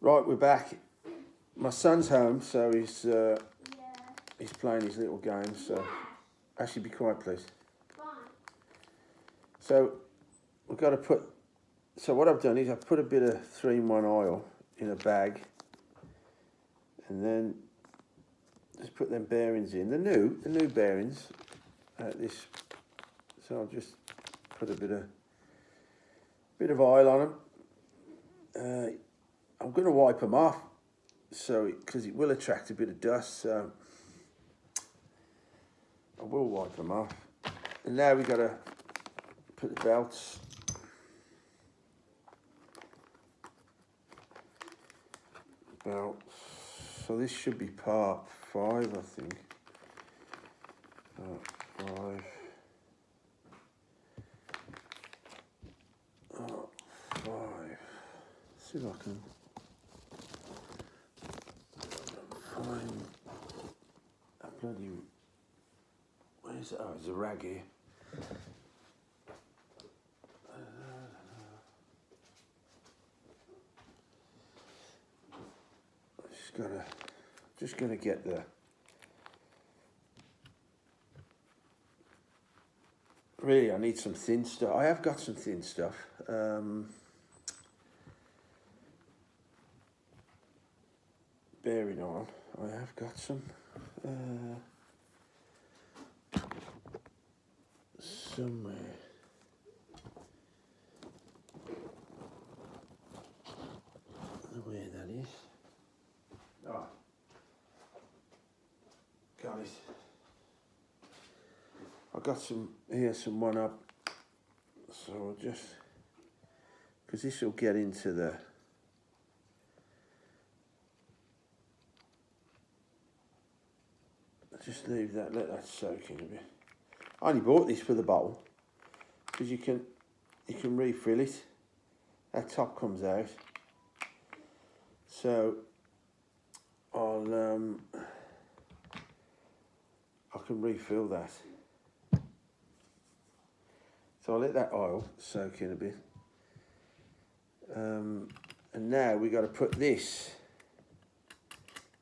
Right, we're back. My son's home, so he's playing his little game. So, actually, be quiet, please. So, we've got to put. So what I've done is I've put a bit of 3-in-1 oil in a bag, and then just put them bearings in. The new bearings. This. So I'll just put a bit of oil on them. I'm going to wipe them off, so because it will attract a bit of dust. So I will wipe them off. And now we've got to put the belts. Belts. So this should be part 5, I think. Part 5. Oh, 5. Let's see if I can find a bloody. Where is it? Oh, it's a rag here. Just gonna get the. Really, I need some thin stuff. I have got some thin stuff. Bearing on, I have got some. Somewhere. Where that is. Oh. Got it. I got some here, some 1-up. So I'll just, because this will get into the. Just leave that, let that soak in a bit. I only bought this for the bowl because you can refill it. That top comes out. So I can refill that. So I'll let that oil soak in a bit. And now we got to put this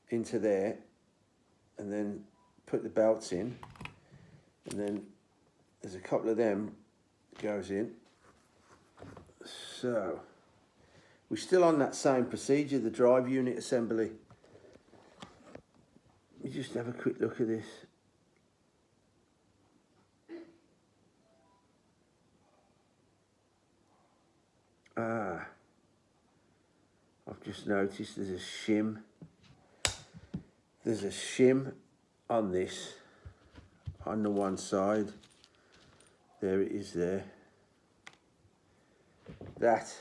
into there, and then put the belts in, and then there's a couple of them goes in. So we're still on that same procedure, the drive unit assembly. Let me just have a quick look at this. I've just noticed there's a shim. There's a shim on this, on the one side. There it is there. That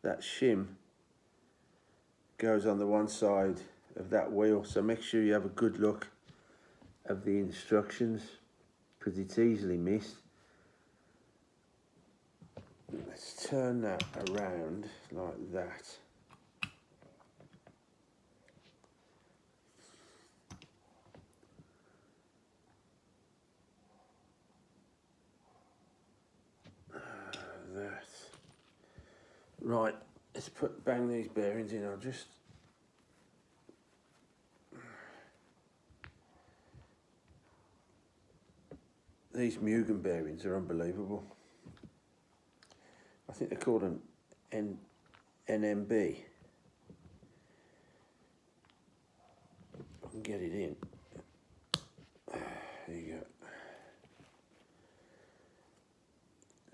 shim goes on the one side of that wheel. So make sure you have a good look of the instructions, because it's easily missed. Let's turn that around like that. Right, let's bang these bearings in. I'll just. These Mugen bearings are unbelievable. I think they're called an NMB. I can get it in. There you go.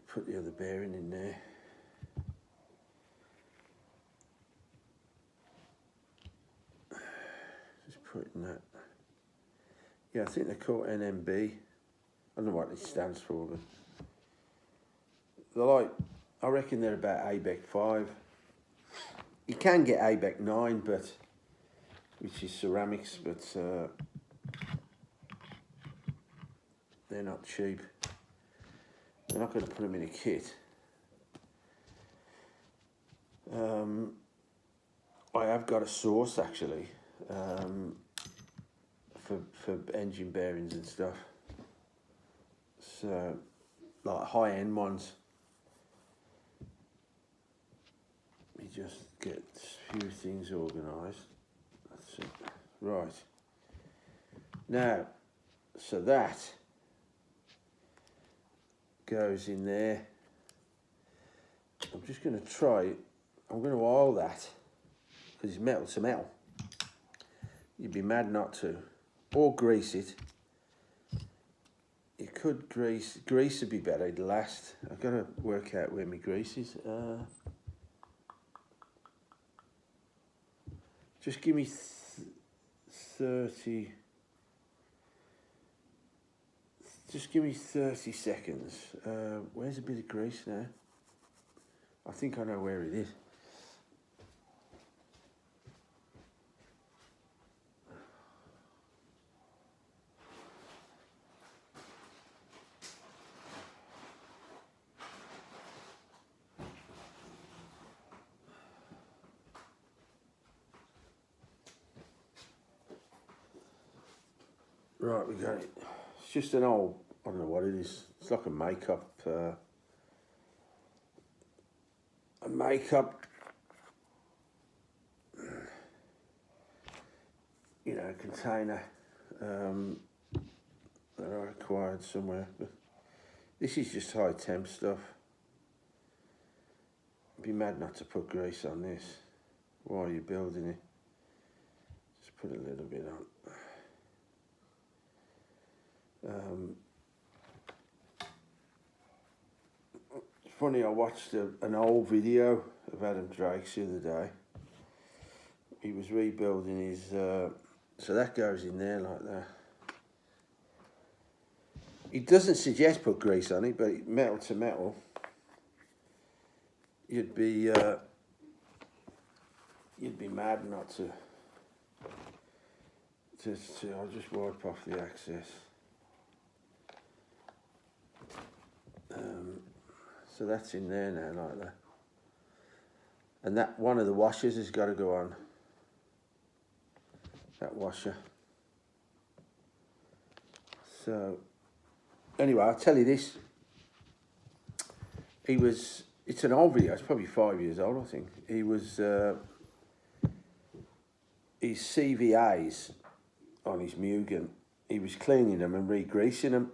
Put the other bearing in there. Just putting that. Yeah, I think they're called NMB. I don't know what it stands for, but they're like, I reckon they're about ABEC 5. You can get ABEC 9, but which is ceramics, but they're not cheap. They're not going to put them in a kit. I have got a source actually for engine bearings and stuff. So, like high-end ones. Let me just get a few things organised. That's it. Right. Now, so that goes in there. I'm just going to try, I'm going to oil that, because it's metal to metal. You'd be mad not to. Or grease it. You could grease would be better, it'd last. I've got to work out where my grease is. Just give me 30, just give me 30 seconds. Where's a bit of grease now? I think I know where it is. Right, we got it. It's just an old, I don't know what it is. It's like a makeup you know, container that I acquired somewhere. But this is just high temp stuff. I'd be mad not to put grease on this while you're building it. Just put a little bit on. It's funny, I watched an old video of Adam Drake's the other day. He was rebuilding his, so that goes in there like that. He doesn't suggest put grease on it, but metal to metal, you'd be mad not to. I'll just wipe off the excess. So that's in there now, like that. And that one of the washers has got to go on. That washer. So, anyway, I'll tell you this. It's an old video, it's probably 5 years old, I think. His CVAs on his Mugen, he was cleaning them and re-greasing them.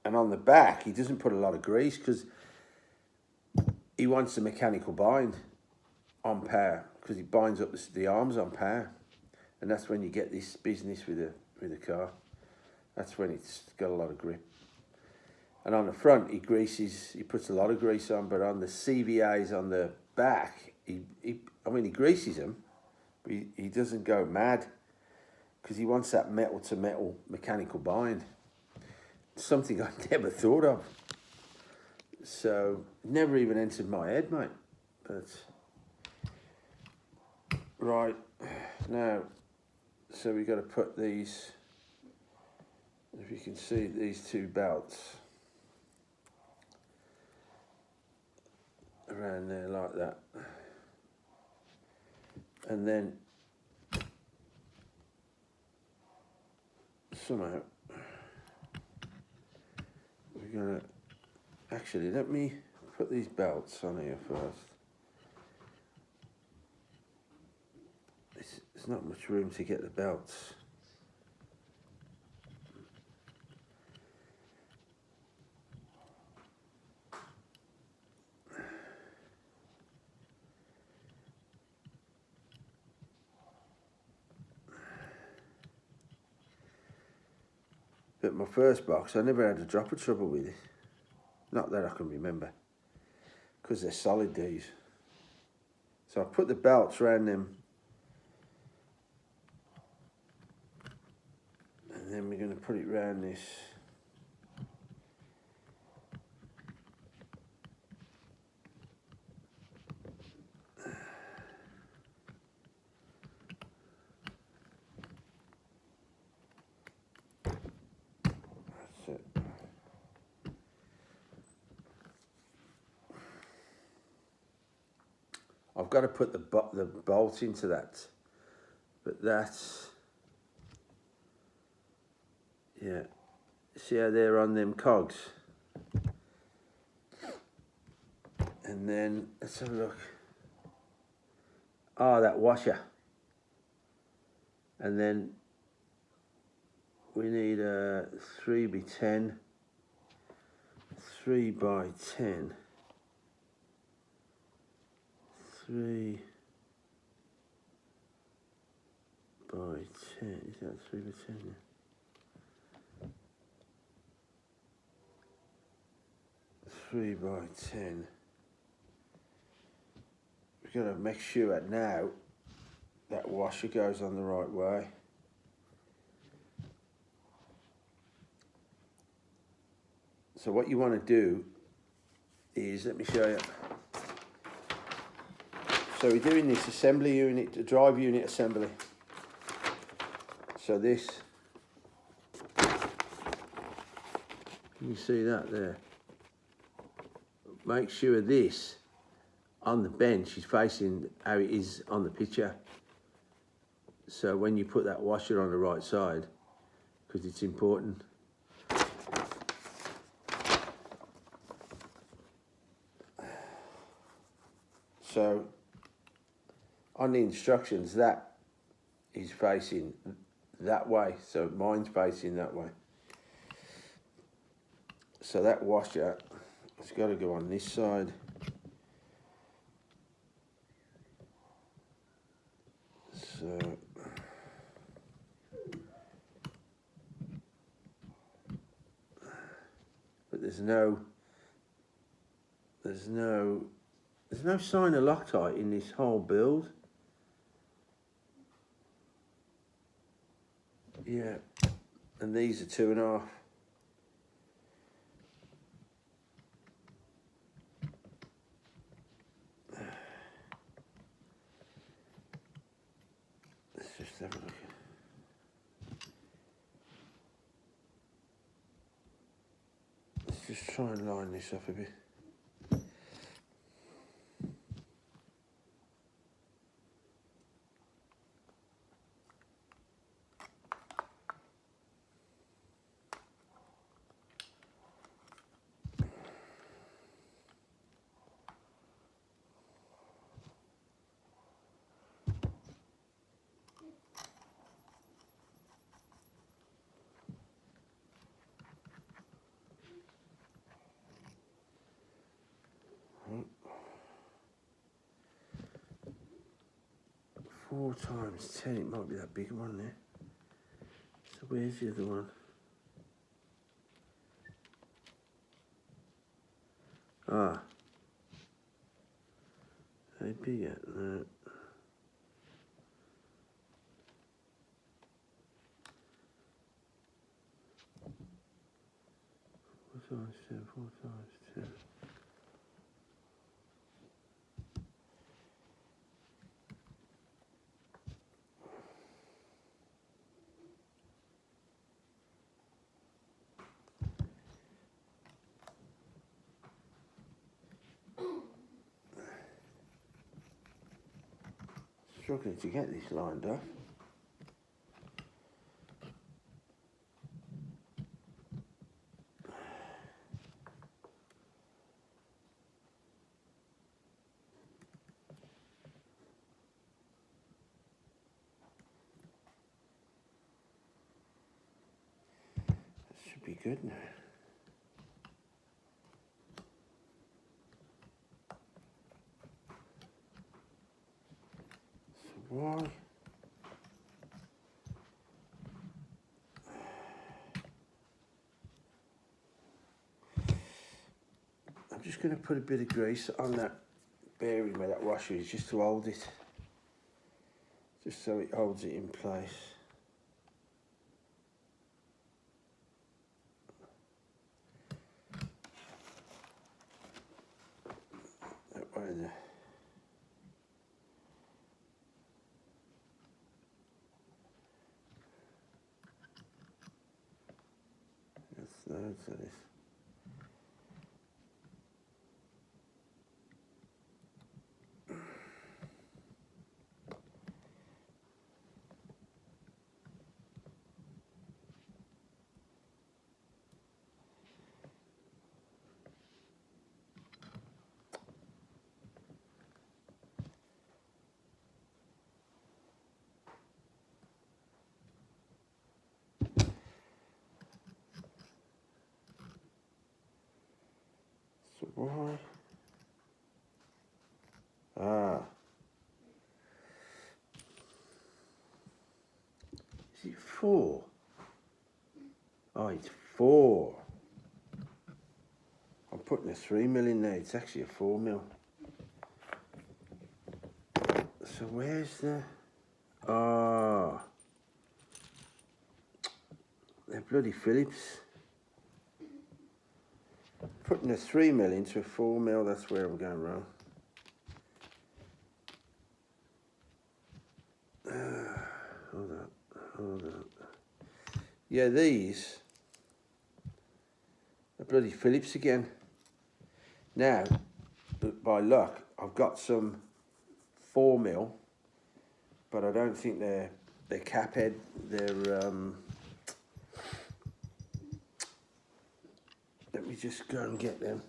And on the back, he doesn't put a lot of grease because he wants the mechanical bind on power, because he binds up the arms on power. And that's when you get this business with a car. That's when it's got a lot of grip. And on the front, he puts a lot of grease on, but on the CVAs on the back, he greases them, but he doesn't go mad, because he wants that metal to metal mechanical bind. Something I never thought of. So, never even entered my head, mate. But, right, now, so we got to put these, if you can see, these two belts around there like that. And then, somehow, we're going to, actually, let me put these belts on here first. There's not much room to get the belts. But my first box, I never had a drop of trouble with it. Not that I can remember. Because they're solid, these. So I put the belts around them. And then we're going to put it around this. That's it. I've got to put the bolt into that. But that's, yeah. See how they're on them cogs? And then, let's have a look. that washer. And then we need a 3x10, 3x10, 3x10. Is that 3x10? Yeah. Three by 10. We've got to make sure that now that washer goes on the right way. So what you want to do is, let me show you. So we're doing this assembly unit, the drive unit assembly. So this, you see that there. Make sure this on the bench is facing how it is on the picture. So when you put that washer on the right side, because it's important. So on the instructions, that is facing that way. So mine's facing that way. So that washer, it's got to go on this side. So but there's no sign of Loctite in this whole build. Yeah, and these are 2.5. Let's just have a look. Let's just try and line this up a bit. Four times 10, it might be that big one there. So where's the other one? Ah. They bigger? No. 4 times 10, 4 times 10. Struggling to get this lined up. That should be good now. So why? I'm just going to put a bit of grease on that bearing where that washer is, just to hold it. Just so it holds it in place. That way there. That's loads of this. Why? Ah. Is it 4? Oh, it's 4. I'm putting a 3mm in there. It's actually a 4mm. So where's the... Ah. They're bloody Phillips. Putting a 3mm into a 4mm, that's where I'm going wrong. Hold on. Yeah, these are bloody Phillips again. Now, by luck, I've got some 4mm, but I don't think they're cap head. They're let me just go and get them.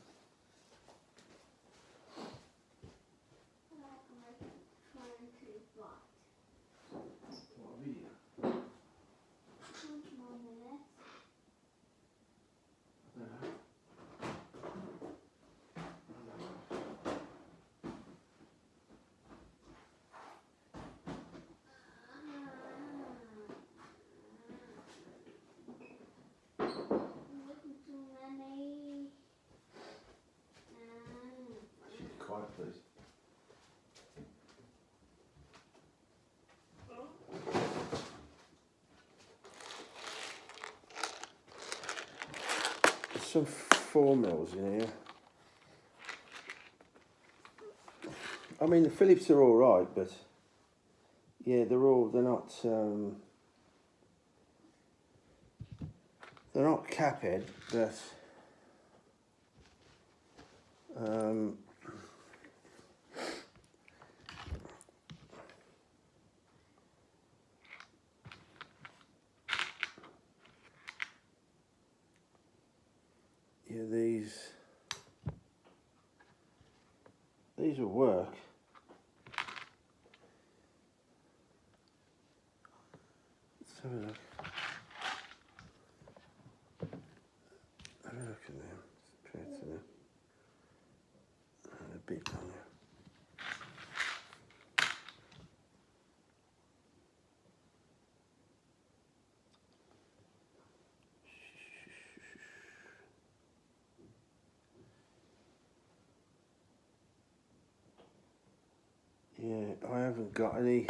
Quiet, please. There's some 4mm in here. I mean, the Phillips are all right, but yeah, they're not cap head, but yeah, these will work. Let's have a look. Have a look at them. Compared to them. And a bit on there. Yeah, I haven't got any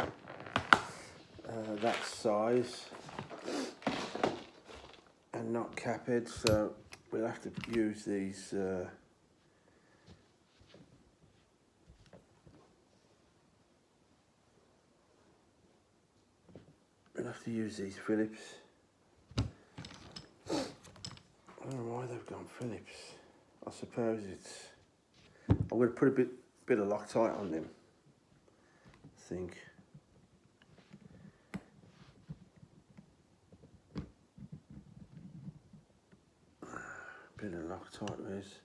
that size and not cap head, so we'll have to use these. We'll have to use these Phillips. I don't know why they've gone Phillips. I suppose it's. I'm going to put a bit of Loctite on them. I think. Bit of Loctite, Liz.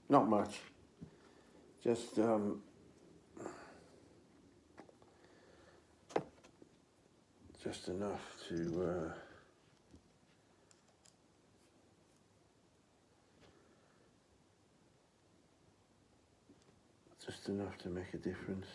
Not much. Just enough to make a difference.